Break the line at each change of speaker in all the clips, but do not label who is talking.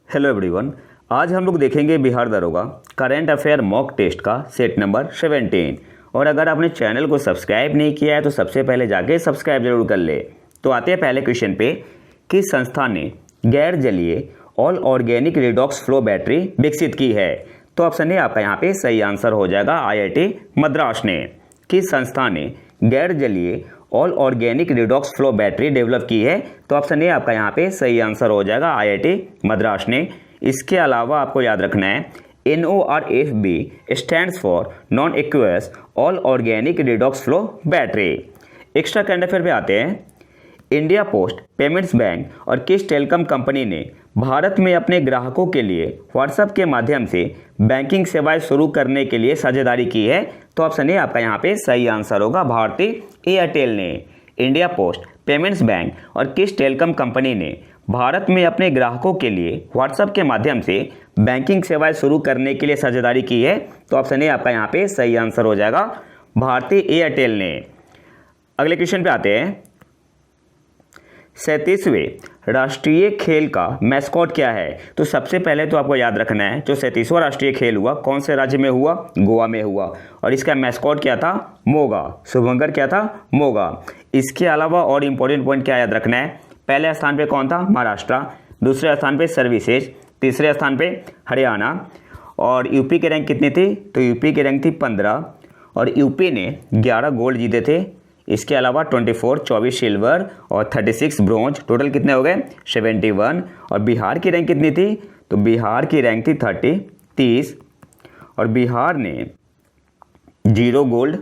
Hello everyone. आज हम लोग देखेंगे बिहार दरोगा करंट अफेयर मॉक टेस्ट का सेट नंबर 17। और अगर आपने चैनल को सब्सक्राइब नहीं किया है तो सबसे पहले जाके सब्सक्राइब जरूर कर ले। तो आते हैं पहले क्वेश्चन पे। किस संस्था ने गैर जलीय all organic redox flow battery विकसित की है? तो ऑप्शन ए आपका यहाँ पे सही आंसर हो जाएगा IIT मद्रास ने। किस संस्था ने गैर जलीय all organic redox flow battery develop की है? तो ऑप्शन ए आपका यहाँ पे सही आंसर हो जाएगा IIT मद्रास ने। इसके अलावा आपको याद रखना है NORFB stands for non aqueous all organic redox flow battery. Extra current affair पे आते हैं। इंडिया पोस्ट पेमेंट्स बैंक और किस टेलीकॉम कंपनी ने भारत में अपने ग्राहकों के लिए व्हाट्सएप के माध्यम से बैंकिंग सेवाएं शुरू करने के लिए साझेदारी की है? तो ऑप्शन ए आपका यहाँ पे सही आंसर होगा भारती एयरटेल ने। इंडिया पोस्ट पेमेंट्स बैंक और किस टेलीकॉम कंपनी ने भारत में अपने ग्राहकों के लिए व्हाट्सएप के माध्यम से बैंकिंग सेवाएं शुरू करने के लिए साझेदारी की है? तो ऑप्शन ए आपका यहाँ पे सही आंसर हो जाएगा भारती एयरटेल ने। अगले क्वेश्चन पे आते हैं। 37वें राष्ट्रीय खेल का मैस्कॉट क्या है? तो सबसे पहले तो आपको याद रखना है जो 37वां राष्ट्रीय खेल हुआ कौन से राज्य में हुआ? गोवा में हुआ। और इसका मैस्कॉट क्या था? मोगा। शुभंकर क्या था? मोगा। इसके अलावा और इम्पोर्टेंट पॉइंट क्या याद रखना है? पहले स्थान पे कौन था? महाराष्ट्र। दूसरे स्थान पे सर्विसेज। तीसरे स्थान पे हरियाणा। और यूपी की रैंक कितनी थी? तो यूपी की रैंक थी 15 और यूपी ने 11 गोल्ड जीते थे। इसके अलावा 24 सिल्वर और 36 ब्रोंज, टोटल कितने हो गए? 71। और बिहार की रैंक कितनी थी? तो बिहार की रैंक थी 30 और बिहार ने 0 गोल्ड,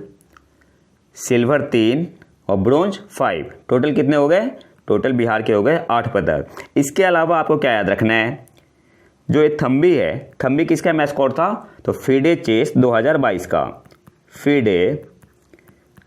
सिल्वर 3 और ब्रोंज 5, टोटल कितने हो गए? टोटल बिहार के हो गए 8 पदक। इसके अलावा आपको क्या याद रखना है? जो ये थम्बी है, थम्बी किसका मैस्कॉट था? तो फीडे चेस 2022 का। फीडे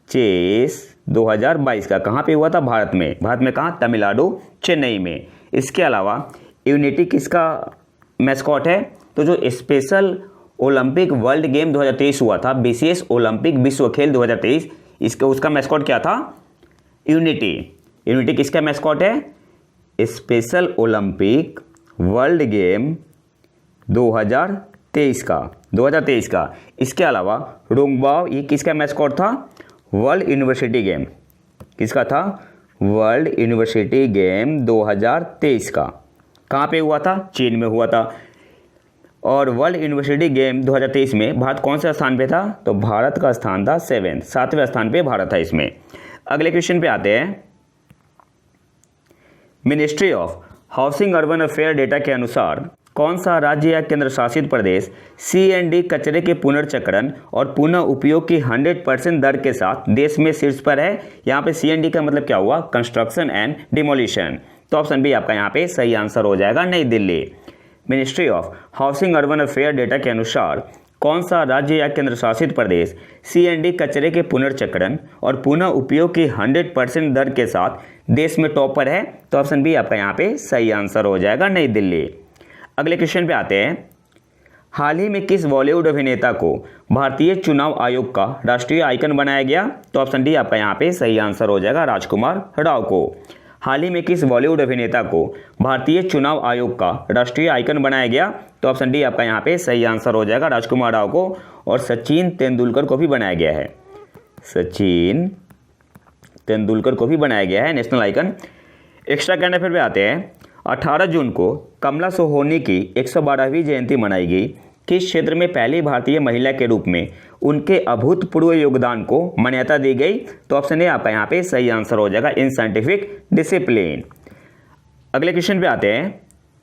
चेस 2022 का कहाँ पे हुआ था? भारत में। भारत में कहाँ? तमिलनाडु, चेन्नई में। इसके अलावा यूनिटी किसका मैस्कॉट है? तो जो स्पेशल ओलंपिक वर्ल्ड गेम 2023 हुआ था, विशेष ओलंपिक विश्व खेल 2023, इसका उसका मैस्कॉट क्या था? यूनिटी। यूनिटी किसका मैस्कॉट है? स्पेशल ओलंपिक वर्ल्ड गेम 2023 का। इसके अलावा रोंगबाओ ये किसका मैस्कॉट था? World university game. किसका था? वर्ल्ड यूनिवर्सिटी गेम 2023 का। कहाँ पे हुआ था? चीन में हुआ था। और वर्ल्ड यूनिवर्सिटी गेम 2023 में भारत कौन से स्थान पे था? तो भारत का स्थान था 7वें स्थान पे भारत था इसमें। अगले क्वेश्चन पे आते हैं। Ministry of housing urban affair data के अनुसार कौन सा राज्य या केंद्र शासित प्रदेश C&D कचरे के पुनर्चक्रण और पुनः उपयोग की 100% दर के साथ देश में शीर्ष पर है? यहाँ पे C&D का मतलब क्या हुआ? Construction and demolition. तो ऑप्शन बी आपका यहाँ पे सही आंसर हो जाएगा नई Delhi. Ministry of housing urban affair data के अनुसार कौन सा राज्य या केंद्र शासित प्रदेश C&D कचरे के पुनर्चक्रण और पुनः उपयोग की 100% दर के साथ देश में टॉप पर है? तो ऑप्शन बी आपका यहाँ पे सही आंसर हो जाएगा नई दिल्ली। अगले क्वेश्चन पे आते हैं। हाल ही में किस बॉलीवुड अभिनेता को भारतीय चुनाव आयोग का राष्ट्रीय आइकन बनाया गया? तो ऑप्शन डी आपका यहाँ पे सही आंसर हो जाएगा राजकुमार राव को। हाल ही में किस बॉलीवुड अभिनेता को भारतीय चुनाव आयोग का राष्ट्रीय आइकन बनाया गया? तो ऑप्शन डी आपका यहाँ पे सही आंसर हो जाएगा राजकुमार राव को। और सचिन तेंदुलकर को भी बनाया गया है। सचिन तेंदुलकर को भी बनाया गया है national icon. Extra current affair पे आते हैं। 18 जून को कमला सोहोनी की 112वीं जयंती मनाई गई। किस क्षेत्र में पहली भारतीय महिला के रूप में उनके अभूतपूर्व योगदान को मान्यता दी गई? तो ऑप्शन ए आपका यहाँ पे सही आंसर हो जाएगा इन साइंटिफिक डिसिप्लिन। अगले क्वेश्चन पे आते हैं।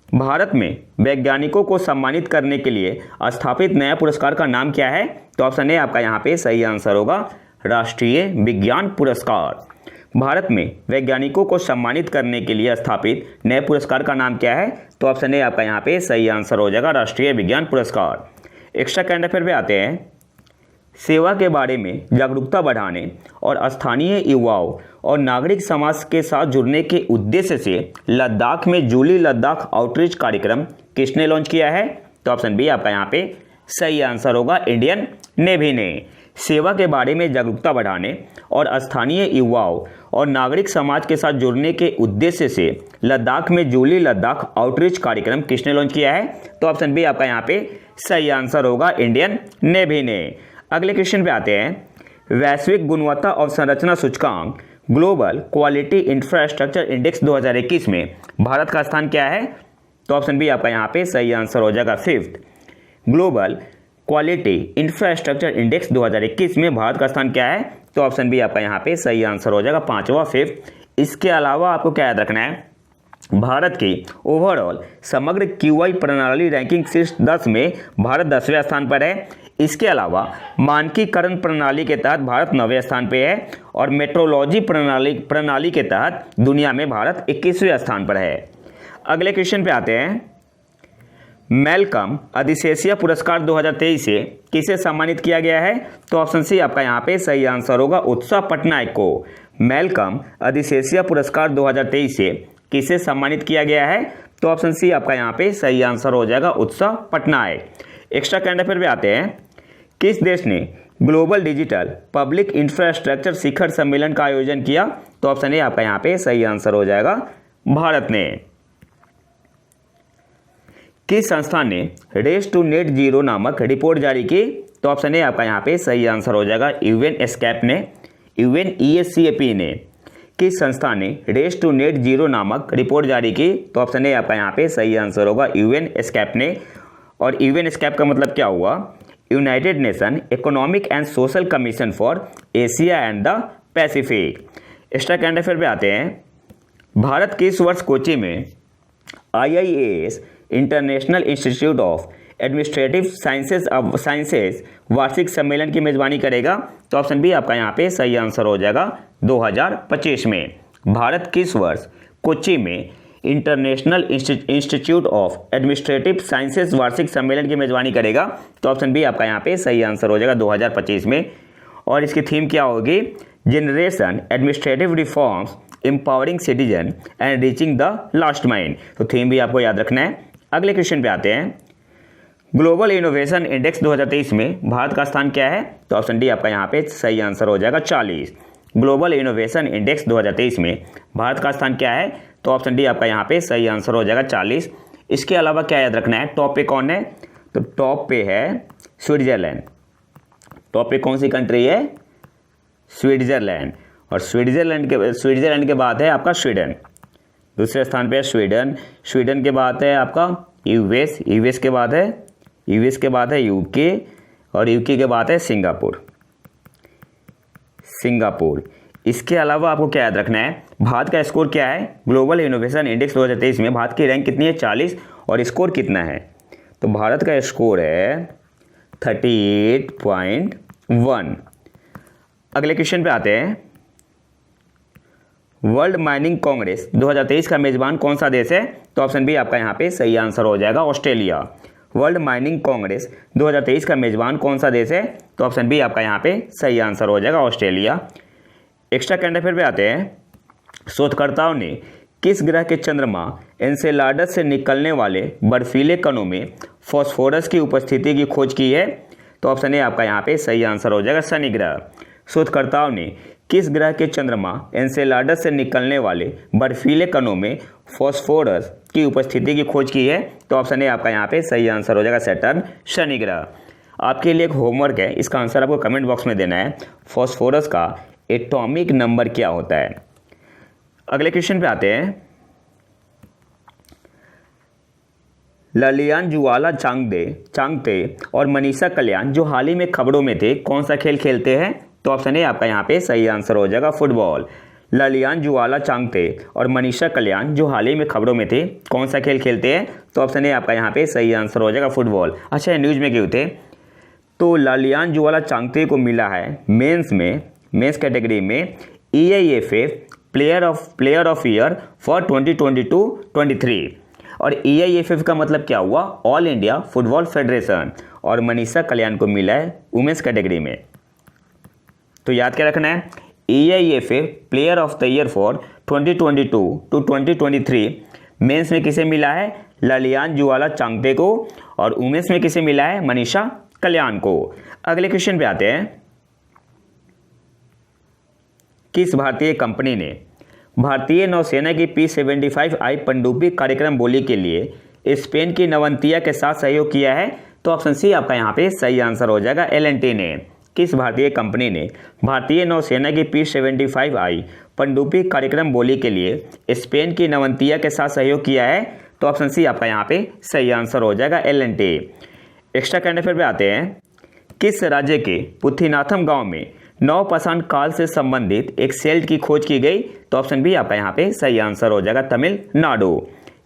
भारत में वैज्ञानिकों को सम्मानित करने के लिए स्थापित नया पुरस्कार का नाम क्या है? तो ऑप्शन ए आपका यहाँ पे सही आंसर होगा राष्ट्रीय विज्ञान पुरस्कार। भारत में वैज्ञानिकों को सम्मानित करने के लिए स्थापित नए पुरस्कार का नाम क्या है? तो ऑप्शन ए आपका यहाँ पे सही आंसर हो जाएगा राष्ट्रीय विज्ञान पुरस्कार। एक्स्ट्रा करंट अफेयर पे आते हैं। सेवा के बारे में जागरूकता बढ़ाने और स्थानीय युवाओं और नागरिक समाज के साथ जुड़ने के उद्देश्य से लद्दाख में जूली लद्दाख आउटरीच कार्यक्रम किसने लॉन्च किया है? तो ऑप्शन बी आपका यहाँ पे सही आंसर होगा इंडियन नेवी ने। सेवा के बारे में जागरूकता बढ़ाने और स्थानीय युवाओं और नागरिक समाज के साथ जुड़ने के उद्देश्य से लद्दाख में जूली लद्दाख आउटरीच कार्यक्रम किसने लॉन्च किया है? तो ऑप्शन बी आपका यहाँ पे सही आंसर होगा, इंडियन नेवी ने। अगले क्वेश्चन पे आते हैं। वैश्विक गुणवत्ता और संरचना सूचकांक ग्लोबल क्वालिटी इंफ्रास्ट्रक्चर इंडेक्स 2021 में भारत का स्थान क्या है? तो ऑप्शन बी आपका यहाँ पे सही आंसर हो जाएगा, 5th। Global quality infrastructure index 2021 में भारत का स्थान क्या है? तो ऑप्शन बी आपका यहाँ पे सही आंसर हो जाएगा, 5वां, 5th। इसके अलावा आपको क्या याद रखना है, भारत की ओवरऑल समग्र QI प्रणाली रैंकिंग शीर्ष 10 में भारत 10वें स्थान पर है। इसके अलावा मानकीकरण प्रणाली के तहत भारत 9वें स्थान पर है और मेट्रोलॉजी प्रणाली के तहत दुनिया में भारत 21वें स्थान पर है। अगले क्वेश्चन पे आते हैं। मैल्कम अधिशेषिया पुरस्कार 2023 से किसे सम्मानित किया गया है? तो ऑप्शन सी आपका यहाँ पे सही आंसर होगा, उत्सव पटनायक को। मैल्कम अधिशेषिया पुरस्कार 2023 से किसे सम्मानित किया गया है? तो ऑप्शन सी आपका यहाँ पे सही आंसर हो जाएगा, उत्सव पटनायक। एक्स्ट्रा करंट अफेयर पे आते हैं। किस देश ने ग्लोबल डिजिटल पब्लिक इंफ्रास्ट्रक्चर शिखर सम्मेलन का आयोजन किया? तो ऑप्शन ए आपका यहाँ पे सही आंसर हो जाएगा, भारत ने। किस संस्था ने रेस टू नेट जीरो नामक रिपोर्ट जारी की? तो ऑप्शन ए आपका यहाँ पे सही आंसर हो जाएगा, यूएनएसकैप ने, UNESCAP ने। किस संस्था ने रेस टू नेट जीरो नामक रिपोर्ट जारी की? तो ऑप्शन ए आपका यहाँ पे सही आंसर होगा, यूएनएसकैप ने। और यूएनएसकैप का मतलब क्या हुआ? United nation economic and social commission for Asia and the Pacific. Extra current affair पे आते हैं। भारत किस वर्ष कोच्चि में IIAS international institute of administrative sciences वार्षिक सम्मेलन की मेजबानी करेगा? तो ऑप्शन बी आपका यहाँ पे सही आंसर हो जाएगा, 2025 में। भारत किस वर्ष कोच्चि में international institute of administrative sciences वार्षिक सम्मेलन की मेजबानी करेगा? तो ऑप्शन बी आपका यहाँ पे सही आंसर हो जाएगा, 2025 में। और इसकी थीम क्या होगी? Generation administrative reforms empowering citizen and reaching the last mile. तो थीम भी आपको याद रखना है। अगले क्वेश्चन पे आते हैं। ग्लोबल इनोवेशन इंडेक्स 2023 में भारत का स्थान क्या है? तो ऑप्शन डी आपका यहाँ पे सही आंसर हो जाएगा, 40। ग्लोबल इनोवेशन इंडेक्स 2023 में भारत का स्थान क्या है? तो ऑप्शन डी आपका यहाँ पे सही आंसर हो जाएगा, 40। इसके अलावा क्या याद रखना है, टॉप पे कौन है? तो टॉप पे है स्विट्जरलैंड। टॉप पे कौन सी कंट्री है? स्विट्जरलैंड। और स्विट्जरलैंड के बाद है आपका स्वीडन। दूसरे स्थान पे है स्वीडन। स्वीडन के बाद है आपका यूएस के बाद है यूके और यूके के बाद है सिंगापुर। इसके अलावा आपको क्या याद रखना है, भारत का स्कोर क्या है? ग्लोबल इनोवेशन इंडेक्स 2023 में भारत की रैंक कितनी है? 40। और स्कोर कितना है? तो भारत का स्कोर है 38.1। अगले क्वेश्चन पे आते हैं। वर्ल्ड माइनिंग कांग्रेस 2023 का मेजबान कौन सा देश है? तो ऑप्शन बी आपका यहाँ पे सही आंसर हो जाएगा, ऑस्ट्रेलिया। वर्ल्ड माइनिंग कांग्रेस 2023 का मेजबान कौन सा देश है? तो ऑप्शन बी आपका यहाँ पे सही आंसर हो जाएगा, ऑस्ट्रेलिया। एक्स्ट्रा करंट अफेयर पे आते हैं। शोधकर्ताओं ने किस ग्रह के चंद्रमा एनसेलाडस से निकलने वाले बर्फीले कणों में फॉस्फोरस की उपस्थिति की खोज की है? तो ऑप्शन ए आपका यहाँ पे सही आंसर हो जाएगा, शनि ग्रह। शोधकर्ताओं ने किस ग्रह के चंद्रमा एनसेलाडस से निकलने वाले बर्फीले कणों में फॉस्फोरस की उपस्थिति की खोज की है? तो ऑप्शन ए आपका यहाँ पे सही आंसर हो जाएगा, सैटर्न, शनि ग्रह। आपके लिए एक होमवर्क है, इसका आंसर आपको कमेंट बॉक्स में देना है। फॉस्फोरस का एटॉमिक नंबर क्या होता है? अगले क्वेश्चन पे आते हैं। ललियान जुवाला चांगते और मनीषा कल्याण जो हाल ही में खबरों में थे, कौन सा खेल खेलते हैं? तो ऑप्शन ए आपका यहाँ पे सही आंसर हो जाएगा, फुटबॉल। ललियान जुवाला चांगते और मनीषा कल्याण जो हाल ही में खबरों में थे, कौन सा खेल खेलते हैं? तो ऑप्शन ए आपका यहाँ पे सही आंसर हो जाएगा, फुटबॉल। अच्छा, ये न्यूज़ में क्यों थे? तो ललियान जुवाला चांगते को मिला है मेंस कैटेगरी में EIFF player of year for 2022-23। और EIFF का मतलब क्या हुआ? All India football federation. और मनीषा कल्याण को मिला है वुमेन्स कैटेगरी में। तो याद क्या रखना है, EIFF player of the year for 2022-23 men's में किसे मिला है? ललियान जुवाला चांगते को। और वुमेन्स में किसे मिला है? मनीषा कल्याण को। अगले क्वेश्चन पे आते हैं। किस भारतीय कंपनी ने भारतीय नौसेना की P-75I पनडुब्बी कार्यक्रम बोली के लिए स्पेन की नवंतिया के साथ सहयोग किया है? तो ऑप्शन सी आपका यहाँ पे सही आंसर हो जाएगा, L&T ने। किस भारतीय कंपनी ने भारतीय नौसेना की P-75I पनडुब्बी कार्यक्रम बोली के लिए स्पेन की नवंतिया के साथ सहयोग किया है? तो ऑप्शन सी आपका यहाँ पे सही आंसर हो जाएगा, L&T। एक्स्ट्रा करंट अफेयर पे आते हैं। किस राज्य के पुथीनाथम गांव में नवपाषाण काल से संबंधित एक सेल्ट की खोज की गई? तो ऑप्शन बी आपका यहाँ पे सही आंसर हो जाएगा, तमिलनाडु।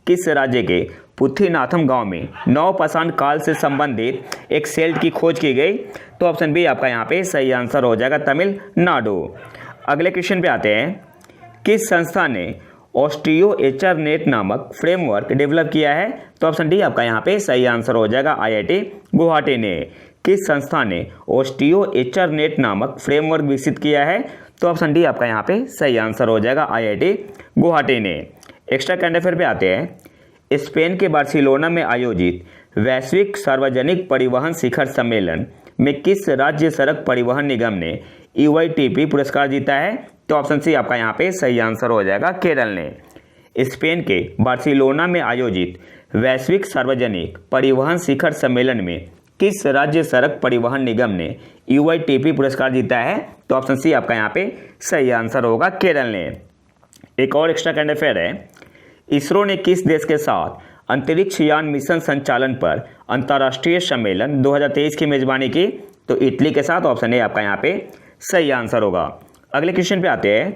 किस राज्य के पुथीनाथम गांव में नवपाषाण काल से संबंधित एक सेल्ट की खोज की गई? तो ऑप्शन बी आपका यहाँ पे सही आंसर हो जाएगा, तमिलनाडु। अगले क्वेश्चन पे आते हैं। किस संस्था ने ऑस्टियो एचरनेट नामक फ्रेमवर्क डेवलप किया है? तो ऑप्शन डी आपका यहाँ पे सही आंसर हो जाएगा, IIT गुवाहाटी ने। किस संस्था ने ऑस्टियो एचरनेट नामक फ्रेमवर्क विकसित किया है? तो ऑप्शन डी आपका यहाँ पे सही आंसर हो जाएगा, IIT गुवाहाटी ने। एक्स्ट्रा करंट अफेयर पे आते हैं। स्पेन के बार्सिलोना में आयोजित वैश्विक सार्वजनिक परिवहन शिखर सम्मेलन में किस राज्य सड़क परिवहन निगम ने EYTP पुरस्कार जीता है? तो ऑप्शन सी आपका यहाँ पे सही आंसर हो जाएगा, केरल ने। स्पेन के बार्सिलोना में आयोजित वैश्विक सार्वजनिक परिवहन शिखर सम्मेलन में किस राज्य सड़क परिवहन निगम ने EYTP पुरस्कार जीता है? तो ऑप्शन सी आपका यहाँ पे सही आंसर होगा, केरल ने। एक और एक्स्ट्रा करंट अफेयर है। इसरो ने किस देश के साथ अंतरिक्ष यान मिशन संचालन पर अंतर्राष्ट्रीय सम्मेलन 2023 की मेजबानी की? तो इटली के साथ। ऑप्शन ए आपका यहाँ पे सही आंसर होगा। अगले क्वेश्चन पे आते हैं।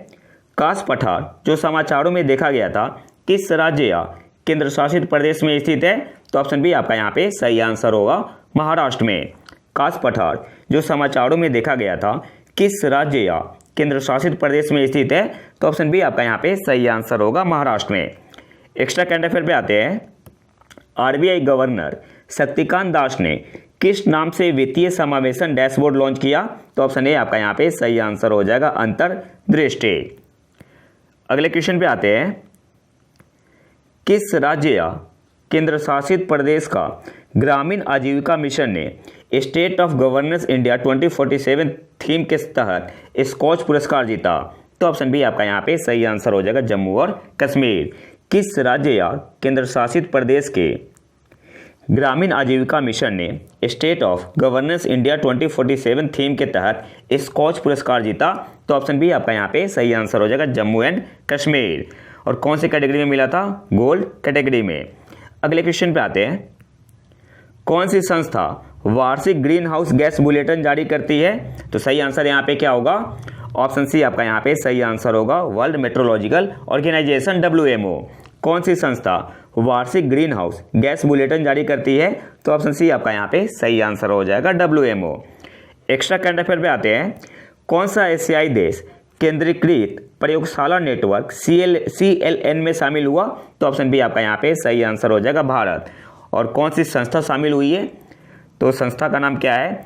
कास पठार जो समाचारों में देखा गया था किस राज्य या केंद्र शासित प्रदेश में स्थित है? तो ऑप्शन बी आपका यहाँ पे सही आंसर होगा, महाराष्ट्र में। कास पठार जो समाचारों में देखा गया था किस राज्य या केंद्र शासित प्रदेश में स्थित है? तो ऑप्शन बी आपका यहाँ पे सही आंसर होगा, महाराष्ट्र में। एक्स्ट्रा करंट अफेयर पे आते हैं। RBI गवर्नर शक्तिकांत दास ने किस नाम से वित्तीय समावेशन डैशबोर्ड लॉन्च किया? तो ऑप्शन ए आपका यहाँ पे सही आंसर हो जाएगा, अंतर्दृष्टि। अगले क्वेश्चन पे आते हैं। किस राज्य या केंद्र शासित प्रदेश का ग्रामीण आजीविका मिशन ने state of governance India 2047 theme के तहत स्कॉच पुरस्कार जीता? तो ऑप्शन बी आपका यहाँ पे सही आंसर हो जाएगा, जम्मू और कश्मीर। किस राज्य या केंद्र शासित प्रदेश के ग्रामीण आजीविका मिशन ने state of governance India 2047 theme के तहत स्कॉच पुरस्कार जीता? तो ऑप्शन बी आपका यहाँ पे सही आंसर हो जाएगा, जम्मू एंड कश्मीर। और कौन सी कैटेगरी में मिला था? गोल्ड कैटेगरी में। अगले क्वेश्चन पे आते हैं। कौन सी संस्था वार्षिक ग्रीन हाउस गैस बुलेटिन जारी करती है? तो सही आंसर यहाँ पे क्या होगा? ऑप्शन सी आपका यहाँ पे सही आंसर होगा, वर्ल्ड मेट्रोलॉजिकल ऑर्गेनाइजेशन WMO। कौन सी संस्था वार्षिक ग्रीन हाउस गैस बुलेटिन जारी करती है? तो ऑप्शन सी आपका यहाँ पे सही आंसर हो जाएगा, WMO। एक्स्ट्रा करंट अफेयर पे आते हैं। कौन सा एशियाई देश केंद्रीकृत प्रयोगशाला नेटवर्क CLN में शामिल हुआ? तो ऑप्शन बी आपका यहाँ पे सही आंसर हो जाएगा, भारत। और कौन सी संस्था शामिल हुई है? तो संस्था का नाम क्या है?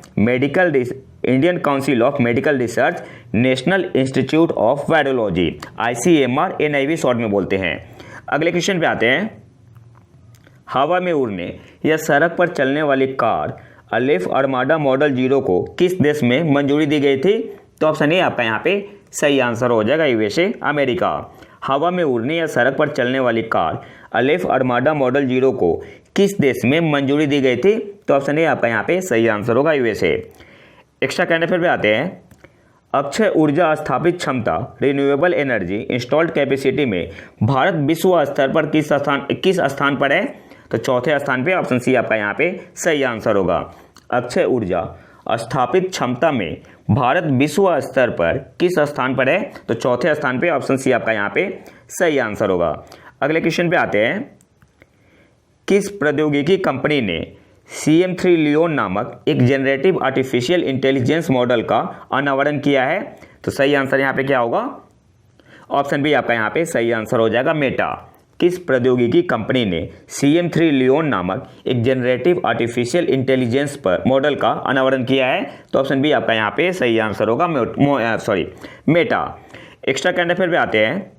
Indian council of medical research, national institute of virology, ICMR NIV short में बोलते हैं। अगले क्वेश्चन पे आते हैं। हवा में उड़ने या सड़क पर चलने वाली कार अलेफ आर्माडा मॉडल 0 को किस देश में मंजूरी दी गई थी? तो ऑप्शन ए आपका यहाँ पे सही आंसर हो जाएगा, USA अमेरिका। हवा में उड़ने या सड़क पर चलने वाली कार अलेफ आर्माडा मॉडल 0 को किस देश में मंजूरी दी गई थी? तो ऑप्शन ए आपका यहाँ पे सही आंसर होगा, USA। एक्स्ट्रा करंट अफेयर पे आते हैं। अक्षय ऊर्जा स्थापित क्षमता रिन्यूएबल एनर्जी इंस्टॉल्ड कैपेसिटी में भारत विश्व स्तर पर किस स्थान पर है? तो चौथे स्थान पे। ऑप्शन सी आपका यहाँ पे सही आंसर होगा। अक्षय ऊर्जा स्थापित क्षमता में भारत विश्व स्तर पर किस स्थान पर है? तो चौथे स्थान पे। ऑप्शन सी आपका यहाँ पे सही आंसर होगा। अगले क्वेश्चन पे आते हैं। किस प्रौद्योगिकी कंपनी ने CM3 लियोन नामक एक जनरेटिव आर्टिफिशियल इंटेलिजेंस मॉडल का अनावरण किया है? तो सही आंसर यहाँ पे क्या होगा? ऑप्शन बी आपका यहाँ पे सही आंसर हो जाएगा, मेटा। किस प्रौद्योगिकी कंपनी ने CM3 लियोन नामक एक जनरेटिव आर्टिफिशियल इंटेलिजेंस पर मॉडल का अनावरण किया है? तो ऑप्शन बी आपका यहाँ पे सही आंसर होगा, मेटा। एक्स्ट्रा करंट अफेयर पे आते हैं।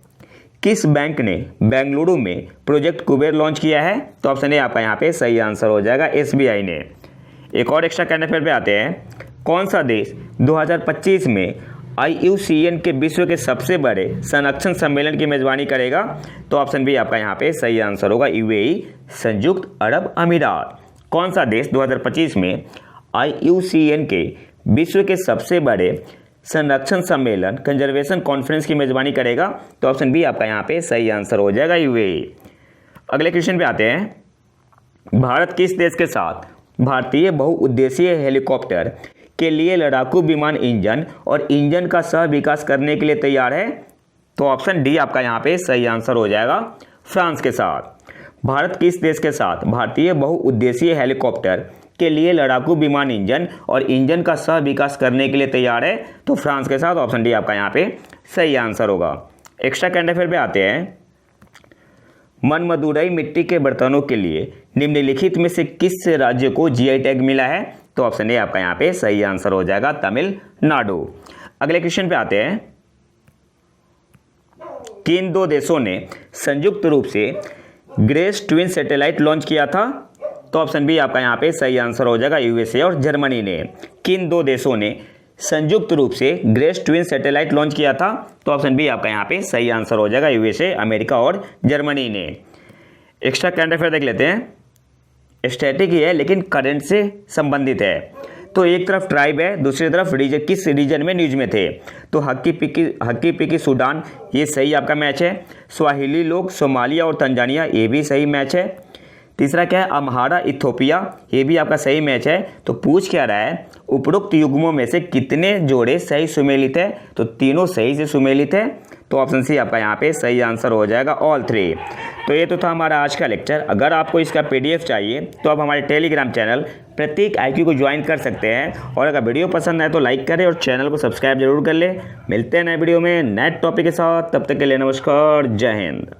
किस बैंक ने बेंगलुरु में प्रोजेक्ट कुबेर लॉन्च किया है? तो ऑप्शन ए आपका यहाँ पे सही आंसर हो जाएगा, SBI ने। एक और एक्स्ट्रा करंट अफेयर पे आते हैं। कौन सा देश 2025 में IUCN के विश्व के सबसे बड़े संरक्षण सम्मेलन की मेजबानी करेगा? तो ऑप्शन बी आपका यहाँ पे सही आंसर होगा, UAE, संयुक्त अरब अमीरात। कौन सा देश 2025 में IUCN के विश्व के सबसे बड़े संरक्षण सम्मेलन कंजर्वेशन कॉन्फ्रेंस की मेजबानी करेगा? तो ऑप्शन बी आपका यहाँ पे सही आंसर हो जाएगा, UAE। अगले क्वेश्चन पे आते हैं। भारत किस देश के साथ भारतीय बहुउद्देशीय हेलीकॉप्टर के लिए लड़ाकू विमान इंजन और इंजन का सह विकास करने के लिए तैयार है? तो ऑप्शन डी आपका यहाँ पे सही आंसर हो जाएगा, फ्रांस के साथ। भारत किस देश के साथ भारतीय बहुउद्देशीय हेलीकॉप्टर के लिए लड़ाकू विमान इंजन और इंजन का सह विकास करने के लिए तैयार है? तो फ्रांस के साथ। ऑप्शन डी आपका यहाँ पे सही आंसर होगा। एक्स्ट्रा करंट अफेयर पे आते हैं। मनमदुरई मिट्टी के बर्तनों के लिए निम्नलिखित में से किस राज्य को GI टैग मिला है? तो ऑप्शन ए आपका यहाँ पे सही आंसर हो जाएगा, तमिलनाडु। अगले क्वेश्चन पे आते हैं। किन दो देशों ने संयुक्त रूप से ग्रेस ट्विन सैटेलाइट लॉन्च किया था? तो ऑप्शन बी आपका यहाँ पे सही आंसर हो जाएगा, USA और जर्मनी ने। किन दो देशों ने संयुक्त रूप से ग्रेस ट्विन सैटेलाइट लॉन्च किया था? तो ऑप्शन बी आपका यहाँ पे सही आंसर हो जाएगा, USA, अमेरिका और जर्मनी ने। एक्स्ट्रा करंट अफेयर देख लेते हैं। स्टैटिक ही है लेकिन करंट से संबंधित है। तो एक तरफ ट्राइब है, दूसरी तरफ रीजन, किस रीजन में न्यूज में थे? तो हक्की पिकी सूडान, ये सही आपका मैच है। स्वाहिली लोग सोमालिया और तंजानिया, ये भी सही मैच है। तीसरा क्या है? अम्हारा इथोपिया, ये भी आपका सही मैच है। तो पूछ क्या रहा है, उपरोक्त युग्मों में से कितने जोड़े सही सुमेलित है? तो तीनों सही से सुमेलित है। तो ऑप्शन सी आपका यहाँ पे सही आंसर हो जाएगा, ऑल 3। तो ये तो था हमारा आज का लेक्चर। अगर आपको इसका PDF चाहिए तो आप हमारे टेलीग्राम चैनल प्रतीक IQ को ज्वाइन कर सकते हैं। और अगर वीडियो पसंद आए तो लाइक करें और चैनल को सब्सक्राइब जरूर कर ले। मिलते हैं नए वीडियो में नए टॉपिक के साथ, तब तक के लिए नमस्कार, जय हिंद।